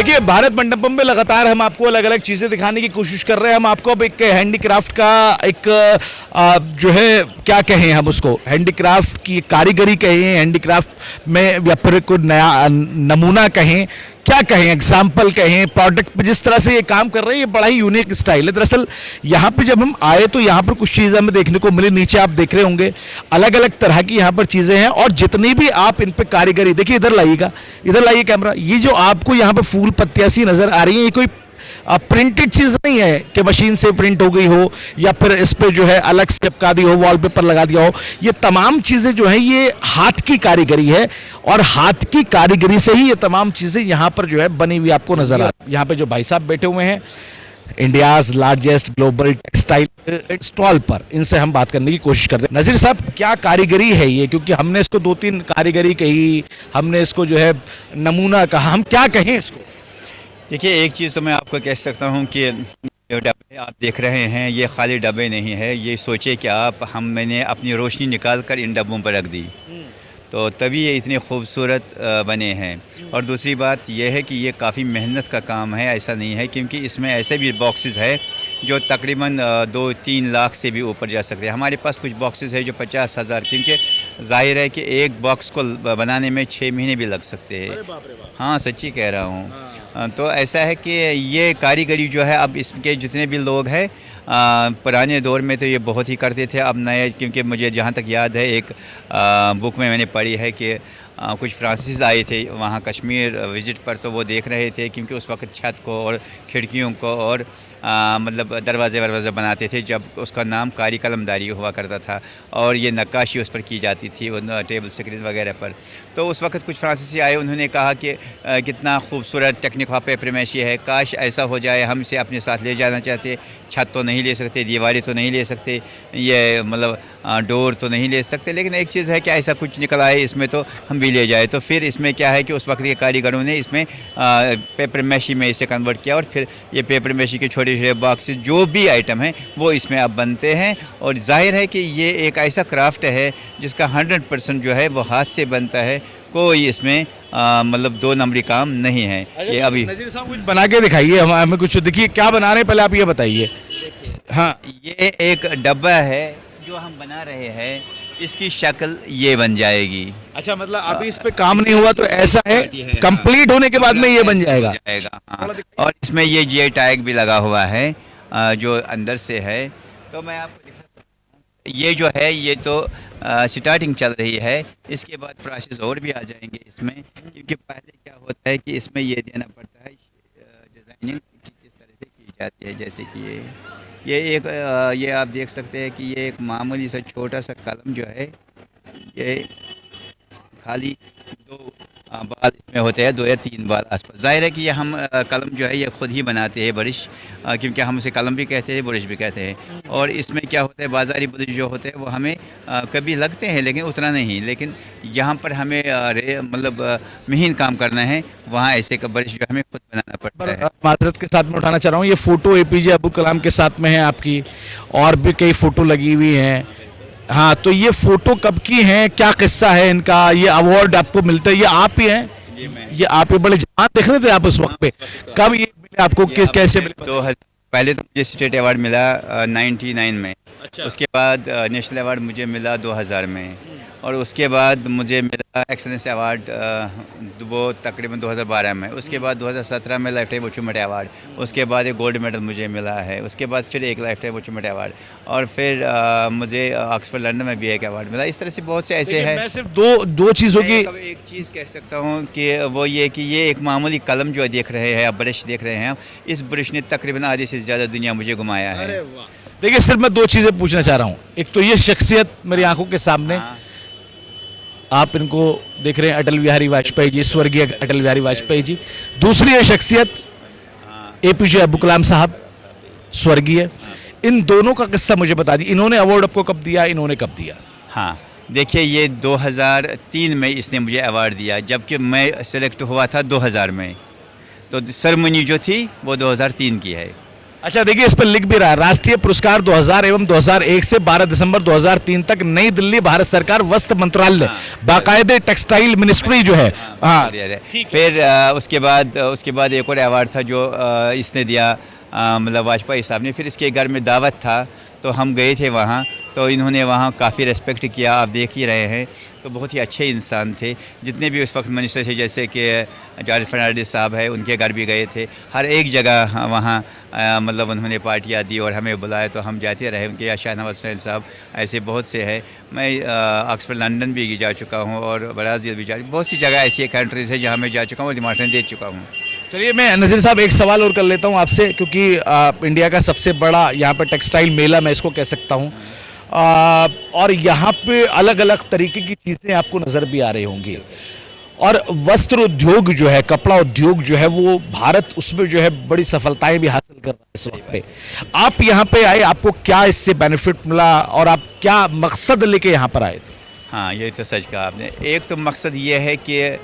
देखिए भारत मंडपम में लगातार हम आपको अलग अलग चीज़ें दिखाने की कोशिश कर रहे हैं। हम आपको अब एक हैंडीक्राफ्ट का एक जो है क्या कहें, हम उसको हैंडीक्राफ्ट की कारीगरी कहें, हैंडीक्राफ्ट में या फिर कोई नया नमूना कहें, क्या कहें, एग्जाम्पल कहें, प्रोडक्ट पे जिस तरह से ये काम कर रहे हैं, ये बड़ा ही यूनिक स्टाइल है। दरअसल यहाँ पे जब हम आए तो यहाँ पर कुछ चीज़ें हमें देखने को मिली। नीचे आप देख रहे होंगे अलग अलग तरह की यहाँ पर चीज़ें हैं, और जितनी भी आप इन पे कारीगरी देखिए, इधर लाइएगा, इधर लाइए कैमरा। ये जो आपको यहाँ पे फूल पत्तियाँ सी नज़र आ रही हैं, ये कोई प्रिंटेड चीज़ नहीं है कि मशीन से प्रिंट हो गई हो या फिर इस पे जो है अलग से चिपका दी हो, वॉलपेपर लगा दिया हो। ये तमाम चीज़ें जो हैं ये हाथ की कारीगरी है, और हाथ की कारीगरी से ही ये तमाम चीज़ें यहाँ पर जो है बनी हुई आपको नजर आ रही है। यहाँ पे जो भाई साहब बैठे हुए हैं India's largest global textile stall पर, इनसे हम बात करने की कोशिश करते हैं। नज़ीर साहब, क्या कारीगरी है ये? क्योंकि हमने इसको दो तीन कारीगरी कही, हमने इसको जो है नमूना कहा, हम क्या कहें इसको? देखिए, एक चीज़ तो मैं आपको कह सकता हूँ कि जो डब्बे आप देख रहे हैं ये खाली डब्बे नहीं है। ये सोचे कि मैंने अपनी रोशनी निकाल कर इन डब्बों पर रख दी, तो तभी ये इतने खूबसूरत बने हैं। और दूसरी बात यह है कि ये काफ़ी मेहनत का काम है, ऐसा नहीं है, क्योंकि इसमें ऐसे भी बॉक्सेस है जो तकरीबन 2-3 लाख से भी ऊपर जा सकते हैं। हमारे पास कुछ बॉक्सेस है जो 50,000, क्योंकि जाहिर है कि एक बॉक्स को बनाने में 6 महीने भी लग सकते हैं। हाँ, सच्ची कह रहा हूँ। तो ऐसा है कि ये कारीगरी जो है, अब इसके जितने भी लोग हैं, पुराने दौर में तो ये बहुत ही करते थे, अब नए, क्योंकि मुझे जहाँ तक याद है एक बुक में मैंने पढ़ी है कि कुछ फ्रांसीसी आए थे वहाँ कश्मीर विज़िट पर, तो वो देख रहे थे, क्योंकि उस वक्त छत को और खिड़कियों को और मतलब दरवाज़े वरवाज़े बनाते थे, जब उसका नाम कारी कलमदारी हुआ करता था, और ये नक्काशी उस पर की जाती थी उन टेबल स्क्रीन वगैरह पर। तो उस वक्त कुछ फ्रांसीसी आए, उन्होंने कहा कि कितना खूबसूरत टेक्निक ऑफ पेपरमेशी है, काश ऐसा हो जाए, हम इसे अपने साथ ले जाना चाहते। छत तो नहीं ले सकते, दीवारें तो नहीं ले सकते, ये मतलब डोर तो नहीं ले सकते, लेकिन एक चीज़ है कि ऐसा कुछ निकल आए इसमें तो हम भी ले जाए। तो फिर इसमें क्या है कि उस वक्त के कारीगरों ने इसमें पेपर मैशी में इसे कन्वर्ट किया, और फिर ये पेपर मैशी के छोटे छोटे बॉक्सेस जो भी आइटम हैं वो इसमें अब बनते हैं। और जाहिर है कि ये एक ऐसा क्राफ्ट है जिसका 100% जो है वो हाथ से बनता है, कोई इसमें मतलब 2 नंबरी काम नहीं है। ये अभी नज़ीर साहब कुछ बना के दिखाइए हमें, कुछ दिखिए क्या बना रहे हैं, पहले आप ये बताइए। हाँ, ये एक डब्बा है जो हम बना रहे हैं, इसकी शक्ल ये बन जाएगी। अच्छा, मतलब अभी इस पे काम नहीं हुआ तो ऐसा है, कंप्लीट होने के बाद में ये बन जाएगा। हाँ। और इसमें ये जीआई टैग भी लगा हुआ है जो अंदर से है। तो मैं आपको दिखाता हूँ, ये जो है ये तो स्टार्टिंग चल रही है, इसके बाद प्रोसेस और भी आ जाएंगे इसमें, क्योंकि पहले क्या होता है कि इसमें ये देना पड़ता है डिज़ाइनिंग किस तरह से की जाती है। जैसे कि ये एक ये आप देख सकते हैं कि ये एक मामूली सा छोटा सा कलम जो है, ये खाली 2 बाल इसमें होते हैं, 2 या 3 बाल आसपास। जाहिर है कि ये हम कलम जो है ये ख़ुद ही बनाते हैं, ब्रश, क्योंकि हम उसे कलम भी कहते हैं, ब्रश भी कहते हैं। और इसमें क्या होता है, बाज़ारी ब्रश जो होते हैं वो हमें कभी लगते हैं लेकिन उतना नहीं, लेकिन यहाँ पर हमें मतलब महीन काम करना है, वहाँ ऐसे का ब्रश जो हमें खुद बनाना पड़ता है। माजरत के साथ में उठाना चाह रहा हूँ, ये फ़ोटो एपीजे अब्दुल कलाम के साथ में है आपकी, और भी कई फ़ोटो लगी हुई हैं। हाँ, तो ये फ़ोटो कब की हैं, क्या किस्सा है इनका? ये अवार्ड आपको मिलता है, ये आप ही हैं? ये आप ही बड़े जवान दिख रहे थे आप उस वक्त पे, कब ये मिले आपको, कैसे मिले? 2000 पहले तो मुझे स्टेट अवार्ड मिला 99 में। अच्छा। उसके बाद नेशनल अवार्ड मुझे मिला 2000 में, और उसके बाद मुझे मिला एक्सेलेंस अवार्ड वो तकरीबन 2012 में। उसके बाद 2017 में लाइफ टाइम अचीवमेंट अवार्ड, उसके बाद एक गोल्ड मेडल मुझे मिला है, उसके बाद फिर एक लाइफ टाइम अचीवमेंट अवार्ड, और फिर मुझे ऑक्सफोर्ड लंदन में भी एक अवार्ड मिला। इस तरह से बहुत से ऐसे हैं। मैं सिर्फ दो चीज़ों की एक चीज़ कह सकता हूँ कि वो ये कि ये एक मामूली कलम जो देख रहे हैं, आप ब्रश देख रहे हैं, इस ब्रश ने तकरीबन आधे से ज़्यादा दुनिया मुझे घुमाया है। देखिए, सिर्फ मैं 2 चीज़ें पूछना चाह रहा हूँ। एक तो ये शख्सियत मेरी आंखों के सामने, आप इनको देख रहे हैं, अटल बिहारी वाजपेयी जी, स्वर्गीय अटल बिहारी वाजपेयी जी। दूसरी है शख्सियत एपीजे अब्दुल कलाम साहब, स्वर्गीय। इन दोनों का किस्सा मुझे बता दी, इन्होंने अवार्ड आपको कब दिया, इन्होंने कब दिया? हाँ, देखिए, ये 2003 में इसने मुझे अवार्ड दिया, जबकि मैं सेलेक्ट हुआ था 2000 में। तो सेरेमनी जो थी वो 2003 की है। अच्छा देखिए, इस पर लिख भी रहा है, राष्ट्रीय पुरस्कार 2000 एवं 2001 से 12 दिसंबर 2003 तक नई दिल्ली, भारत सरकार, वस्त्र मंत्रालय, बाकायदे टेक्सटाइल मिनिस्ट्री जो है। हाँ, फिर उसके बाद एक और अवार्ड था जो इसने दिया, मतलब वाजपेयी साहब ने। फिर इसके घर में दावत था तो हम गए थे वहाँ, तो इन्होंने वहाँ काफ़ी रेस्पेक्ट किया, आप देख ही रहे हैं। तो बहुत ही अच्छे इंसान थे। जितने भी उस वक्त मिनिस्टर थे, जैसे कि जॉर्ज फर्नांडिस साहब है, उनके घर भी गए थे। हर एक जगह वहाँ मतलब उन्होंने पार्टियाँ दी और हमें बुलाया तो हम जाते रहे उनके। या शाहनवाज हुसैन साहब, ऐसे बहुत से हैं। मैं ऑक्सफोर्ड लंदन भी जा चुका हूँ और ब्राज़ील भी बहुत सी जगह ऐसी कंट्रीज़ है जहाँ मैं जा चुका हूँ और डिमांड दे चुका हूँ। चलिए मैं नज़ीर साहब एक सवाल और कर लेता हूँ आपसे, क्योंकि इंडिया का सबसे बड़ा यहाँ पर टेक्सटाइल मेला मैं इसको कह सकता हूँ, और यहाँ पे अलग अलग तरीके की चीज़ें आपको नज़र भी आ रही होंगी, और वस्त्र उद्योग जो है, कपड़ा उद्योग जो है, वो भारत उसमें जो है बड़ी सफलताएं भी हासिल कर रहा है इस वक्त पे। आप यहाँ पे आए, आपको क्या इससे बेनिफिट मिला और आप क्या मकसद लेके यहाँ पर आए? हाँ, ये तो सच कहा आपने। एक तो मकसद ये है कि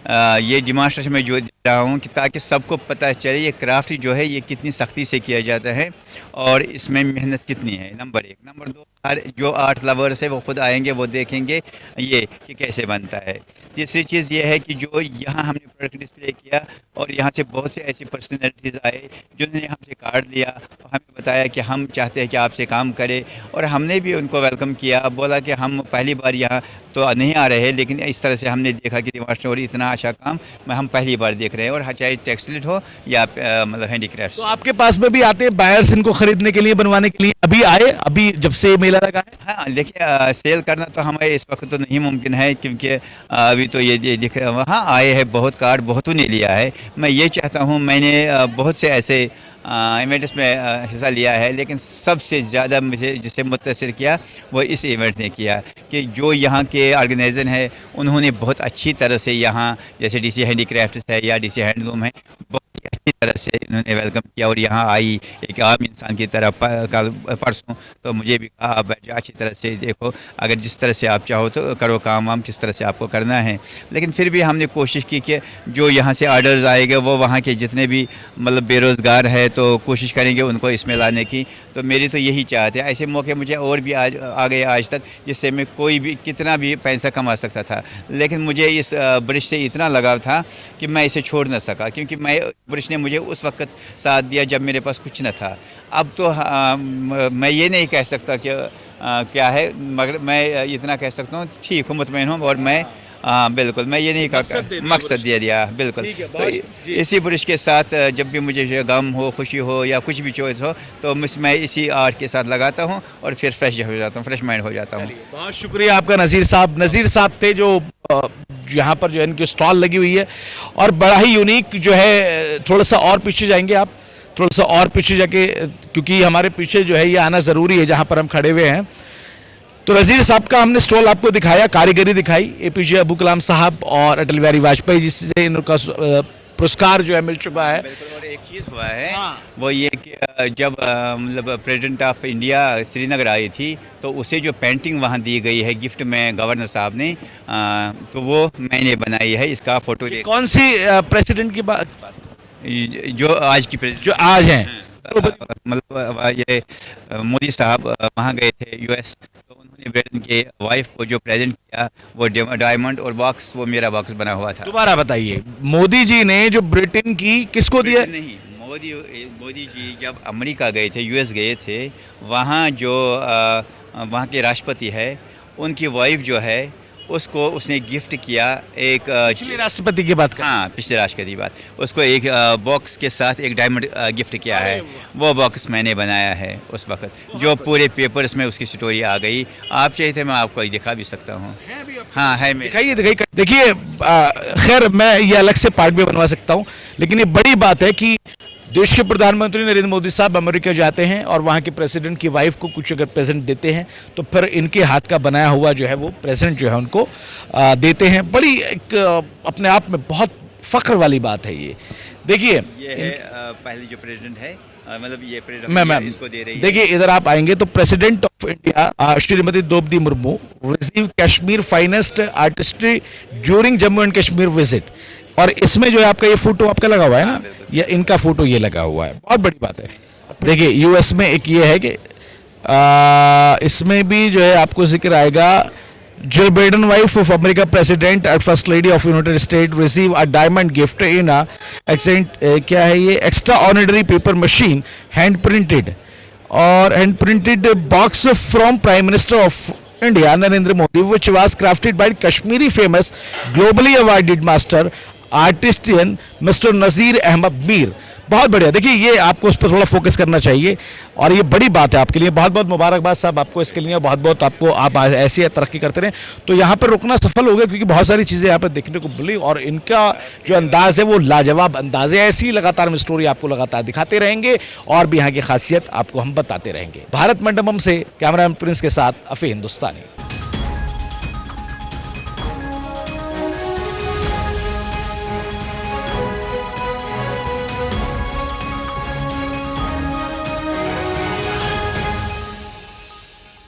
ये डिमांस्ट्रेशन में जो दे रहा हूँ कि ताकि सबको पता चले ये क्राफ्ट जो है ये कितनी सख्ती से किया जाता है और इसमें मेहनत कितनी है, नंबर एक। नंबर दो, हर जो आर्ट लवर्स है वो खुद आएंगे, वो देखेंगे ये कि कैसे बनता है। तीसरी चीज़ ये है कि जो यहाँ हमने प्रोडक्ट डिस्प्ले किया और यहाँ से बहुत से ऐसी पर्सनैलिटीज़ आए जिन्होंने हमसे कार्ड लिया और हमें बताया कि हम चाहते हैं कि आपसे काम करें, और हमने भी उनको वेलकम किया। बोला कि हम पहली बार यहाँ तो नहीं आ रहे, लेकिन इस तरह से हमने देखा कि डिमांस्ट्रेशन इतना अच्छा काम हम पहली बार देख रहे हैं, और चाहे टेक्सटाइल हो या मतलब हैंडीक्राफ्ट। तो आपके पास में भी आते हैं बायर्स इनको खरीदने के लिए, बनवाने के लिए? अभी आए, अभी जब से मेला लगा है? हाँ, देखिए सेल करना तो हमें इस वक्त तो नहीं मुमकिन है, क्योंकि अभी तो ये दिख रहा। हाँ, आए हैं बहुत कार्ड, बहुतों ने लिया है। मैं ये चाहता हूँ, मैंने बहुत से ऐसे इवेंट्स में हिस्सा लिया है, लेकिन सबसे ज़्यादा मुझे जिसे मुतासिर किया वो इस इवेंट ने किया कि जो यहाँ के ऑर्गेनाइजर हैं उन्होंने बहुत अच्छी तरह से यहाँ, जैसे डीसी हैंडीक्राफ्ट्स है या डीसी हैंडलूम है, बहुत ही अच्छी तरह से इन्होंने वेलकम किया। और यहाँ आई एक आम इंसान की तरह कल परसों, तो मुझे भी कहा आप बैठ जाओ, अच्छी तरह से देखो, अगर जिस तरह से आप चाहो तो करो काम वाम, किस तरह से आपको करना है। लेकिन फिर भी हमने कोशिश की कि जो यहाँ से आर्डर्स आएंगे वो वहाँ के जितने भी मतलब बेरोज़गार है तो कोशिश करेंगे उनको इसमें लाने की। तो मेरी तो यही चाहत है। ऐसे मौके मुझे और भी आ गए आज तक, जिससे मैं कोई भी कितना भी पैसा कमा सकता था, लेकिन मुझे इस ब्रिज से इतना लगाव था कि मैं इसे छोड़ ना सका, क्योंकि ब्रिज ने मुझे उस वक्त साथ दिया जब मेरे पास कुछ न था। अब तो मैं ये नहीं कह सकता कि क्या है, मगर मैं इतना कह सकता हूँ ठीक हूँ, मुतमईन हूँ, और मैं बिल्कुल मैं ये नहीं कहा, मकसद दे दिया बिल्कुल। तो इसी ब्रिज के साथ जब भी मुझे गम हो, खुशी हो या कुछ भी चॉइस हो, तो मैं इसी आर्ट के साथ लगाता हूँ और फिर फ्रेश हो जाता हूँ, फ्रेश माइंड हो जाता हूँ। बहुत शुक्रिया आपका नज़ीर साहब। नज़ीर साहब थे जो यहाँ पर जो है इनकी स्टॉल लगी हुई है, और बड़ा ही यूनिक जो है। थोड़ा सा और पीछे जाएंगे आप, थोड़ा सा और पीछे जाके, क्योंकि हमारे पीछे जो है ये आना ज़रूरी है जहाँ पर हम खड़े हुए हैं। तो नज़ीर साहब का हमने स्टॉल आपको दिखाया, कारीगरी दिखाई। एपीजे अब्दुल कलाम साहब और अटल बिहारी वाजपेयी जी से इनका पुरस्कार जो है मिल चुका है। और एक चीज़ हुआ है, वो ये कि जब मतलब प्रेसिडेंट ऑफ इंडिया श्रीनगर आई थी तो उसे जो पेंटिंग वहाँ दी गई है गिफ्ट में गवर्नर साहब ने, तो वो मैंने बनाई है। इसका फोटो कौन सी प्रेसिडेंट की बात? जो आज की प्रेसिडेंट, जो आज हैं, मतलब ये मोदी साहब वहाँ गए थे यूएस, तो उन्होंने ब्रिटेन के वाइफ को जो प्रेजेंट किया वो डायमंड और बॉक्स, वो मेरा बॉक्स बना हुआ था। दोबारा बताइए, मोदी जी ने जो ब्रिटेन की किसको दिया? नहीं, मोदी जी जब अमेरिका गए थे, यूएस गए थे, वहाँ जो वहाँ के राष्ट्रपति है उनकी वाइफ जो है उसको उसने गिफ्ट किया एक पिछले राष्ट्रपति की बात कर। हाँ, पिछले राष्ट्रपति की बात, उसको एक बॉक्स के साथ एक डायमंड गिफ्ट किया है। वो बॉक्स मैंने बनाया है उस वक्त, जो पूरे पेपर्स में उसकी स्टोरी आ गई। आप चाहिए थे मैं आपको दिखा भी सकता हूँ। हाँ है, दिखाइए दिखाइए। देखिए खैर मैं ये अलग से पार्ट भी बनवा सकता हूँ, लेकिन ये बड़ी बात है कि देश के प्रधानमंत्री नरेंद्र मोदी साहब अमेरिका जाते हैं और वहाँ के प्रेसिडेंट की वाइफ को कुछ अगर प्रेजेंट देते हैं तो फिर इनके हाथ का बनाया हुआ जो है वो प्रेजेंट जो है उनको देते हैं। बड़ी एक अपने आप में बहुत फख्र वाली बात है ये। देखिए ये है पहली जो प्रेसिडेंट है, मतलब ये प्रेसिडेंट इसको दे रही है। देखिए इधर आप आएंगे तो president of India Shrimati Draupadi Murmu receive Kashmir finest artistry during Jammu and Kashmir visit, और इसमें जो है आपका ये फोटो आपका लगा हुआ है ना, या इनका फोटो ये लगा हुआ है। बहुत बड़ी बात है। देखिए यूएस में एक ये है कि इसमें भी जो है आपको जिक्र आएगा, Jill Biden wife of America president and first lady of United State receive a diamond gift in a क्या है ये extraordinary papier mache hand printed और hand printed box from Prime Minister of India, Narendra Modi, which was crafted by Kashmiri famous, globally awarded master artisan mister Nazir Ahmad Mir. बहुत बढ़िया। देखिए ये आपको उस पर थोड़ा फोकस करना चाहिए और ये बड़ी बात है आपके लिए। बहुत बहुत मुबारकबाद साहब आपको इसके लिए, बहुत बहुत आपको, आप ऐसी तरक्की करते रहें। तो यहाँ पर रुकना सफल हो गया क्योंकि बहुत सारी चीज़ें यहाँ पर देखने को मिली और इनका जो अंदाज़ है वो लाजवाब अंदाज़ है। ऐसी लगातार हम स्टोरी आपको लगातार दिखाते रहेंगे और भी यहाँ की खासियत आपको हम बताते रहेंगे। भारत मंडपम से कैमरामैन प्रिंस के साथ अफे हिंदुस्तानी।